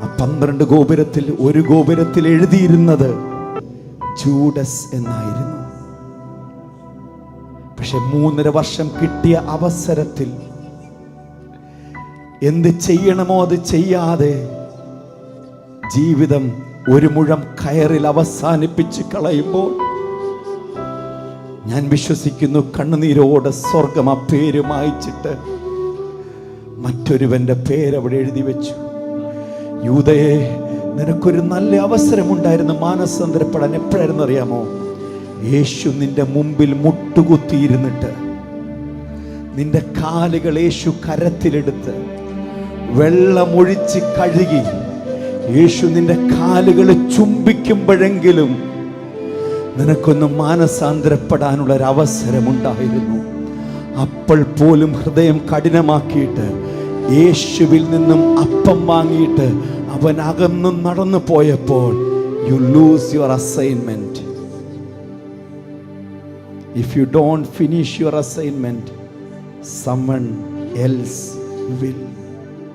ആ 12 ഗോപുരത്തിൽ ഒരു ഗോപുരത്തിൽ എഴുതിയിരുന്നത് ജൂഡസ് എന്നായിരുന്നു. പക്ഷെ 3.5 വർഷം കിട്ടിയ അവസരത്തിൽ എന്ത് ചെയ്യണമോ അത് ചെയ്യാതെ ജീവിതം ഒരു മുഴം കയറിൽ അവസാനിപ്പിച്ച് കളയുമ്പോൾ ഞാൻ വിശ്വസിക്കുന്നു കണ്ണുനീരോടെ സ്വർഗം ആ പേര് മായ്ച്ചിട്ട് മറ്റൊരുവന്റെ പേരവിടെ എഴുതി വെച്ചു. യൂദയെ, നിനക്കൊരു നല്ല അവസരമുണ്ടായിരുന്നു മാനസാന്തരപ്പെടാൻ. എപ്പോഴായിരുന്നു അറിയാമോ? യേശു നിന്റെ മുമ്പിൽ മുട്ടുകുത്തിയിരുന്നിട്ട് നിന്റെ കാലുകൾ യേശു കരത്തിലെടുത്ത് വെള്ളമൊഴിച്ച് കഴുകി യേശു നിന്റെ കാലുകൾ ചുംബിക്കുമ്പോഴെങ്കിലും നിനക്കൊന്ന് മാനസാന്തരപ്പെടാനുള്ള ഒരു അവസരമുണ്ടായിരുന്നു. അപ്പോൾ പോലും ഹൃദയം കഠിനമാക്കിയിട്ട് യേശുവിൽ നിന്നും അപ്പം വാങ്ങിയിട്ട് അവൻ അകന്നു നടന്നു പോയപ്പോൾ you lose your assignment. If you don't finish your assignment, someone else will.